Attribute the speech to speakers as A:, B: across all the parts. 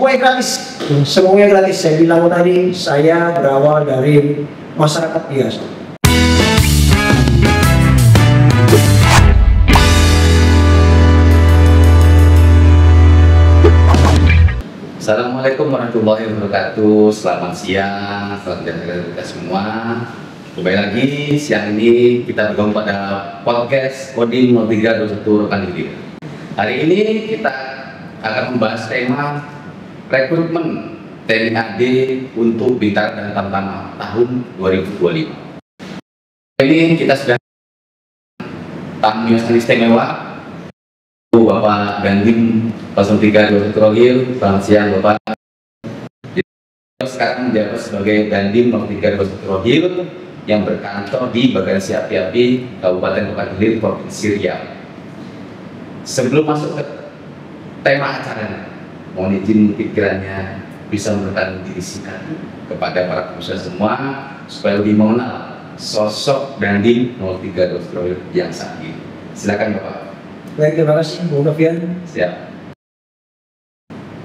A: Semuanya gratis. Semuanya gratis. Saya bilang tadi, saya berawal dari masyarakat biasa.
B: Assalamualaikum warahmatullahi wabarakatuh. Selamat siang, selamat datang kita semua. Kembali lagi siang ini kita bergabung pada podcast Kodim 0321 Rekan Didik. Hari ini kita akan membahas tema rekrutmen TNI AD untuk Bintara dan Tamtama tahun 2025. Ini kita sudah tamu yang sangat istimewa, Bapak Dandim 0321 Rohil. Selamat siang Bapak. Sekarang menjabat sebagai Dandim 0321 Rohil yang berkantor di Bagasi Api-Api, Kabupaten Pekanbaru, Provinsi Riau. Sebelum masuk ke tema acara, mohon izin pikirannya bisa memberikan diri singkat kepada para pengusaha semua supaya lebih mengenal sosok Dandim 0321 Rohil yang saat ini. Silakan Bapak.
A: Baik, terima kasih Bung Novian.
B: Siap.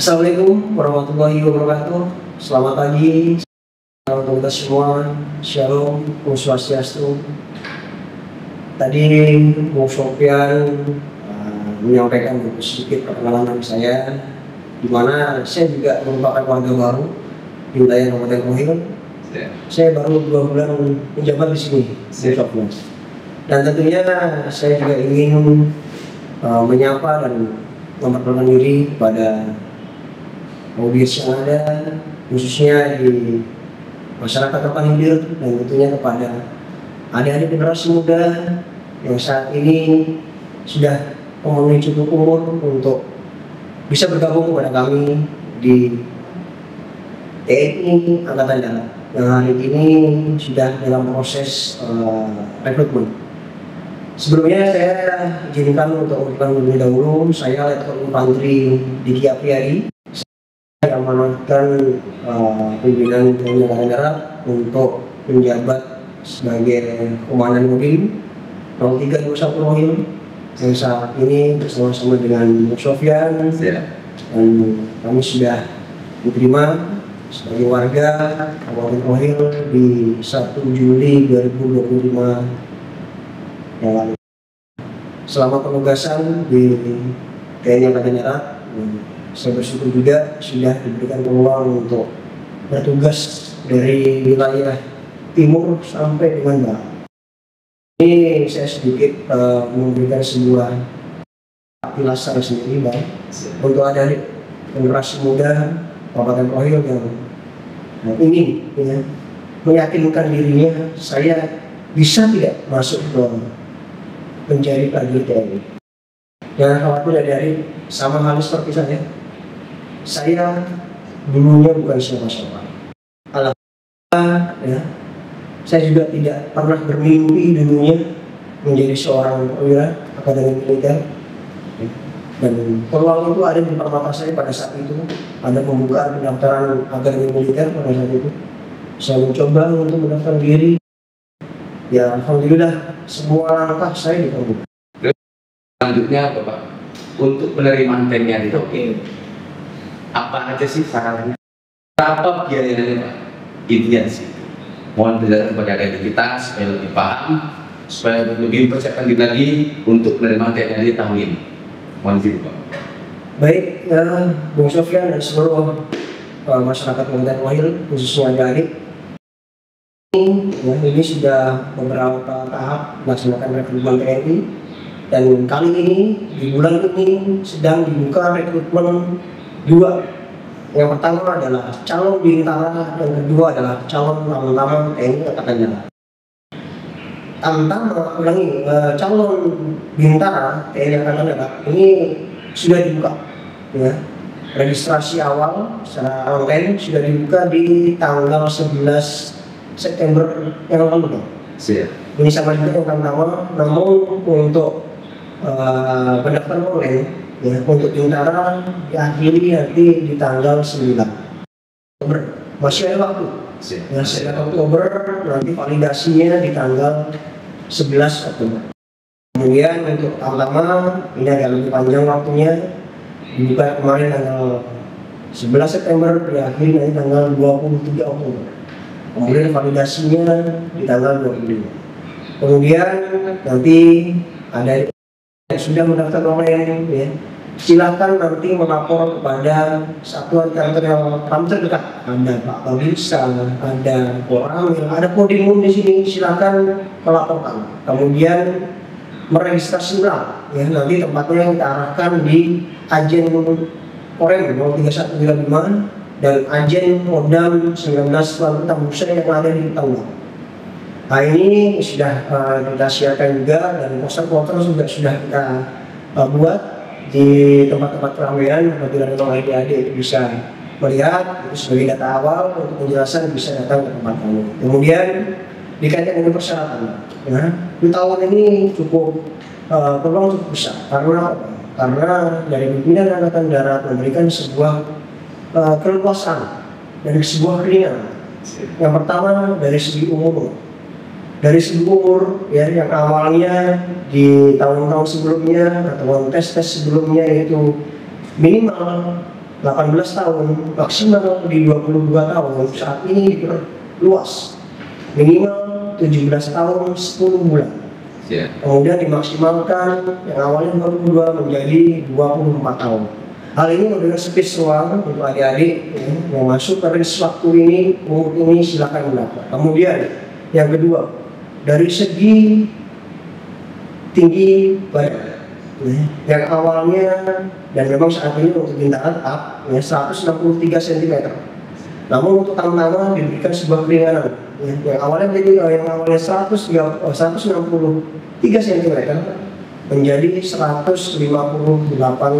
A: Assalamualaikum warahmatullahi wabarakatuh. Selamat pagi. Selamat untuk kita semua. Shalom, Om Swastiastu. Tadi Bung Sofian menyampaikan sedikit perkenalan saya, di mana saya juga merupakan warga baru di wilayah Kabupaten Rohil. Saya baru 2 bulan menjabat di sini, Bung Sofian. Dan tentunya saya juga ingin menyapa dan memperkenalkan diri kepada audiens yang ada, khususnya di masyarakat Rekan Didik, dan tentunya kepada adik-adik generasi muda yang saat ini sudah memenuhi cukup umur untuk bisa bergabung kepada kami di TNI Angkatan Darat yang hari ini sudah dalam proses rekrutmen. Sebelumnya saya izinkan untuk memberikan lebih dahulu, saya Letkol Infantri Diki Apriadi, saya amanatkan pimpinan TNI Angkatan Darat untuk menjabat sebagai Komandan Kodim 0321 Rohil yang saat ini bersama-sama dengan Bung Sofian, dan kami sudah diterima sebagai warga Kabupaten Rohil di 1 Juli 2025 yang lalu. Selama penugasan di TNI Angkatan Darat, saya bersyukur juga sudah diberikan peluang untuk bertugas dari wilayah timur sampai dengan barat. Ini saya sedikit memberikan sebuah ulasan sendiri, Bang, untuk adik generasi muda Kabupaten Rohil yang ingin meyakinkan dirinya saya bisa tidak masuk ke menjadi prajurit TNI. Jangan khawatir dari sama halnya seperti saya dulunya bukan siapa-siapa. Alhamdulillah, ya, saya juga tidak pernah bermimpi dulunya menjadi seorang perwira akademi militer. Dan peluang itu ada di depan mata saya pada saat itu. Ada pembukaan pendaftaran akademi militer pada saat itu. Saya mencoba untuk mendaftar diri. Ya, alhamdulillah semua langkah saya ditempuh.
B: Selanjutnya Bapak, untuk penerimaan TNI itu apa aja sih syaratnya? Berapa biayanya Pak? Intinya sih. Mohon penjelasan kepada adik kita supaya lebih paham, supaya lebih persiapkan diri lagi untuk penerimaan TNI tahun ini. Mohon izin Pak.
A: Baik, Bung Sofian dan seluruh masyarakat Kabupaten Rohil, khususnya adik-adik. Ini sudah beberapa tahap melaksanakan rekrutmen TNI, dan kali ini di bulan ini sedang dibuka rekrutmen 2. Yang pertama adalah calon bintara, yang kedua adalah calon tamtama TNI Angkatan Darat. Calon bintara TNI Angkatan Darat ini sudah dibuka, ya. Registrasi awal secara online sudah dibuka di tanggal 11 September yang lalu, Bang. Ini sama juga yang pertama, namun untuk pendaftaran online, ya, untuk bintara diakhiri nanti di tanggal 9 Oktober. Masih ada waktu. Ya, 9 Oktober nanti validasinya di tanggal 11 Oktober. Kemudian untuk tamtama ini agak lebih panjang waktunya, dibuka kemarin tanggal 11 September diakhiri nanti tanggal 23 Oktober. Kemudian validasinya di tanggal 25. Kemudian nanti ada yang sudah mendaftar online, ya, silakan nanti melapor kepada satuan teritorial kami terdekat. Ada Pak Babinsa, ada orang yang ada Kodim di sini, silakan melaporkan. Kemudian meregistrasi ulang, ya, nanti tempatnya kita arahkan di Ajen Korem 03135 dan Ajen Kodam 19 Tambusa yang ada di Tangerang. Nah, ini sudah kita siapkan juga, dan poster-poster juga sudah kita buat di tempat-tempat keramaian apabila memang adik-adik itu bisa melihat itu sebagai data awal untuk penjelasan bisa datang ke tempat kami. Kemudian dikaitkan dengan persyaratan, ya, di tahun ini cukup peluang cukup besar. Karena apa? Karena dari pimpinan Angkatan Darat memberikan sebuah keleluasan dari sebuah keringanan. Yang pertama dari segi umur. Dari segi umur, ya, yang awalnya di tahun-tahun sebelumnya atau tes-tes sebelumnya itu minimal 18 tahun, maksimal di 22 tahun, saat ini diperluas minimal 17 tahun 10 bulan. Kemudian dimaksimalkan yang awalnya 22 menjadi 24 tahun. Hal ini memberikan space ruang untuk adik-adik, ya, yang masuk ke range waktu ini, umur ini silakan mendaftar. Kemudian yang kedua, dari segi tinggi badan, ya, yang awalnya dan memang saat ini untuk bintang tetap, ya, 163 cm. Namun untuk tamtama diberikan sebuah keringanan, ya, yang awalnya 163 cm menjadi 158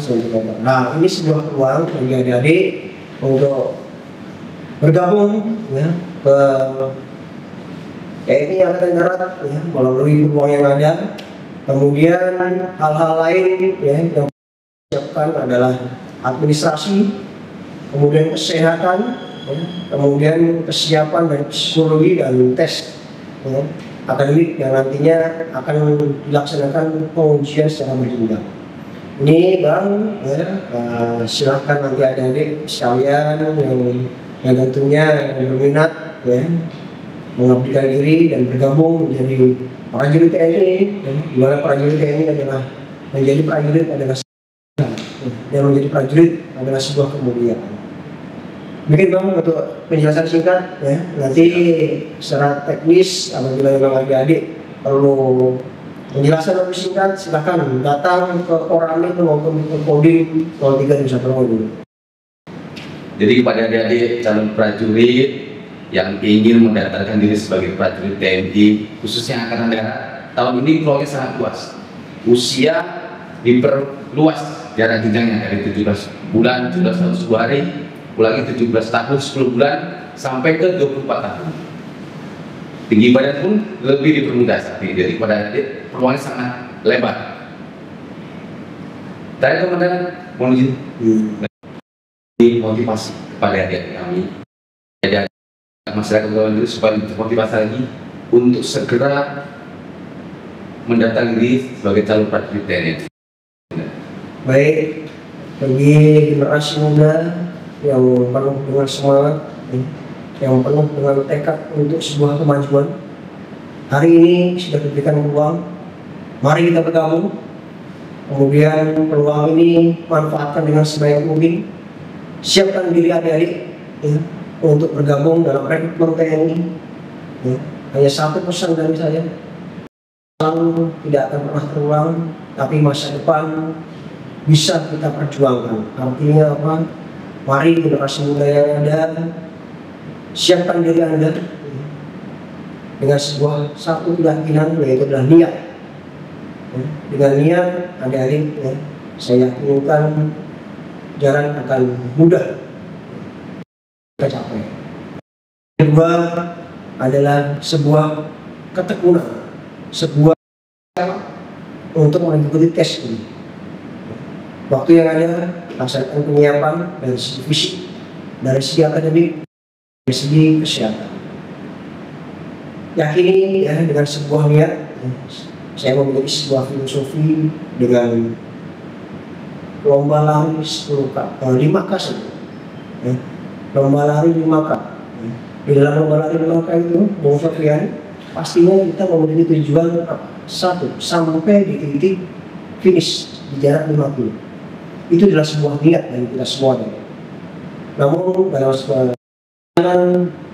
A: cm. Nah, ini sebuah peluang bagi adik-adik untuk bergabung, ya, ke TNI Angkatan Darat, ya, melalui peluang yang ada. Kemudian hal-hal lain, ya, yang disiapkan adalah administrasi, kemudian kesehatan, ya, kemudian kesiapan dari psikologi dan tes, ya, akademik yang nantinya akan dilaksanakan pengujian secara berjenjang. Ini Bang, ya, silahkan nanti adik-adik sekalian yang tentunya yang berminat, ya, mengabdikan diri dan bergabung menjadi prajurit TNI, ya, di mana prajurit TNI adalah menjadi prajurit adalah yang menjadi prajurit adalah sebuah kemuliaan. Mungkin Bang untuk penjelasan singkat, ya, nanti secara teknis apabila memang adik-adik perlu penjelasan lebih singkat silakan datang ke Koramil maupun ke Kodim 0321 dulu.
B: Jadi kepada adik-adik calon prajurit yang ingin mendaftarkan diri sebagai prajurit TNI khususnya Angkatan Darat, tahun ini peluangnya sangat luas. Usia diperluas jarak jenjangnya dari 17 bulan 17 tahun 10 hari, ulangi 17 tahun 10 bulan sampai ke 24 tahun. Tinggi badan pun lebih dipermudah saat ini. Jadi pada adik peluangnya sangat lebar. Tadi Komandan mohon izin motivasi kepada adik kami, masyarakat itu supaya termotivasi lagi untuk segera mendaftar diri sebagai calon prajurit TNI.
A: Baik, bagi generasi muda yang penuh dengan semangat, yang penuh dengan tekad untuk sebuah kemajuan, hari ini sudah diberikan peluang. Mari kita bergabung. Kemudian peluang ini manfaatkan dengan sebaik mungkin. Siapkan diri adik-adik, ya, untuk bergabung dalam rekrutmen TNI. Ya, hanya satu pesan dari saya, lalu tidak akan pernah terulang, tapi masa depan bisa kita perjuangkan. Artinya apa? Mari generasi muda yang ada, siapkan diri Anda, ya, dengan sebuah satu keyakinan, yaitu adalah niat. Ya, dengan niat adik-adik, ya, saya yakinkan jalan akan mudah tercapai. Kedua adalah sebuah ketekunan, sebuah untuk mengikuti tes ini. Waktu yang ada, laksanakan penyiapan dari segi fisik, dari segi akademik, dari segi kesehatan. Yakini, ya, dengan sebuah niat, ya, saya memiliki sebuah filosofi dengan lomba lari 5K saja. ya. Lomba lari 5K. Di dalam lomba lari 5K itu, Bung Sofian, pastinya kita memiliki tujuan apa? Satu, sampai di titik finish di jarak 5 km. Itu adalah sebuah niat dari kita semua. Namun dalam sebuah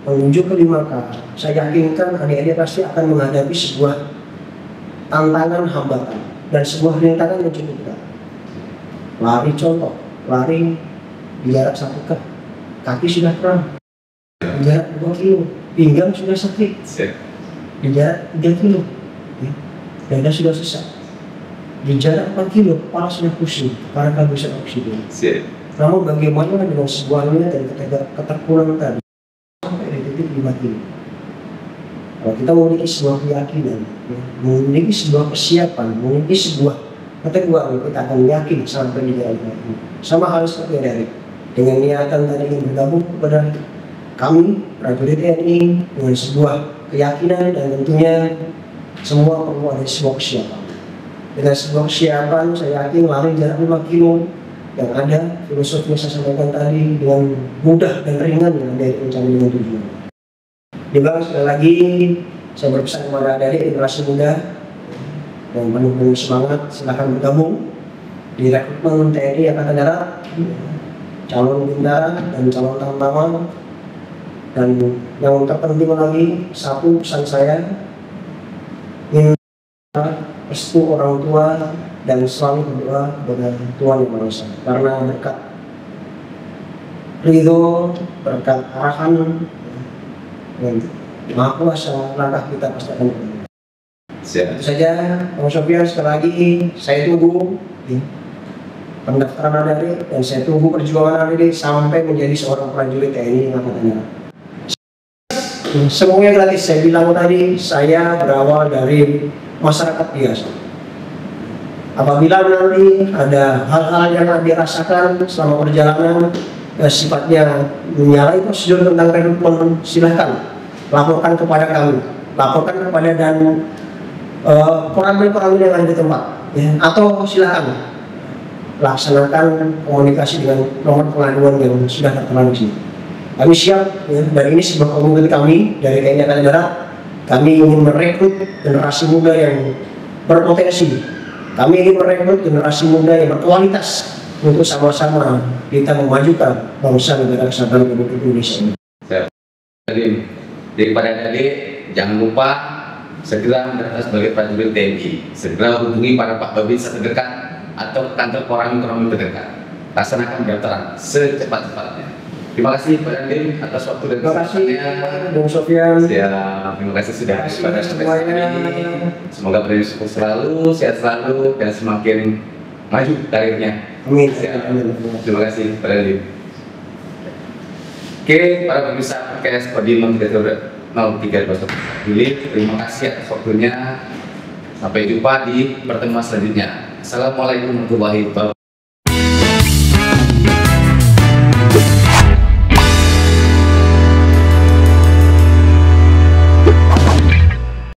A: menuju ke 5K, saya yakinkan adik-adik pasti akan menghadapi sebuah tantangan hambatan dan sebuah rintangan yang cukup berat. Lari contoh, lari di jarak 1K, kaki sudah kram, di jarak 2 kilo, pinggang sudah sakit, di jarak 3 kilo, ya, dada sudah sesak, di jarak 4 kilo, kepala sudah pusing karena kehabisan oksigen. Namun bagaimana dengan sebuah niat dan keterpulangan tadi sampai di titik 5 kilo? Kalau kita memiliki sebuah keyakinan, ya, memiliki sebuah kesiapan, memiliki sebuah keteguhan, kita akan yakin sampai di jalan ini. Sama hal seperti dari dengan niatan tadi ingin bergabung kepada kami prajurit TNI dengan sebuah keyakinan dan tentunya semua perlu ada sebuah kesiapan. Dengan sebuah kesiapan, saya yakin lari jarak 5 kilo yang ada filosofi yang saya sampaikan tadi dengan mudah dan ringan yang ada mencapai dengan tujuan. Di belakang sekali lagi saya berpesan kepada adik-adik generasi muda yang penuh semangat, silahkan bergabung di rekrutmen TNI Angkatan Darat, calon bintara dan calon tamtama. Dan yang terpenting lagi, satu pesan saya, ingin restu orang tua dan selalu berdoa kepada Tuhan Yang Maha Esa, karena berkat ridho, berkat arahan dan Maha Kuasa langkah kita pasti akan berjalan. Itu saja, Bang Sofian, sekali lagi saya tunggu pendaftaran adik dan saya tunggu perjuangan adik sampai menjadi seorang prajurit TNI Angkatan Darat. Semuanya gratis, saya bilang tadi, saya berawal dari masyarakat biasa. Apabila nanti ada hal-hal yang dirasakan selama perjalanan sifatnya menyalahi prosedur tentang rekrutmen, silahkan laporkan kepada kami, laporkan kepada dan koramil-koramil yang ada di tempat, ya. Atau silahkan laksanakan komunikasi dengan nomor pengaduan yang sudah tertera di sini. Kami siap, ya, dan ini sebuah komitmen kami dari TNI Angkatan Darat. Kami ingin merekrut generasi muda yang berpotensi. Kami ingin merekrut generasi muda yang berkualitas untuk sama-sama kita memajukan bangsa negara kesatuan Republik Indonesia.
B: Jadi pada adik, jangan lupa segera mendaftar sebagai prajurit TNI. Segera hubungi para Pak Babinsa terdekat atau kantor koramil terdekat. Laksanakan pendaftaran secepat-cepatnya. Terima kasih Pak Dandim atas waktu dan
A: kesempatannya, Bung Sofian.
B: Terima kasih sudah pada semuanya. Semoga berdiri sukses selalu, sehat selalu, dan semakin maju karirnya.
A: Amin.
B: Terima kasih Pak Dandim. Oke, para pemirsa podcast Kodim 0321 terima kasih atas waktunya. Sampai jumpa di pertemuan selanjutnya. Assalamualaikum warahmatullahi wabarakatuh.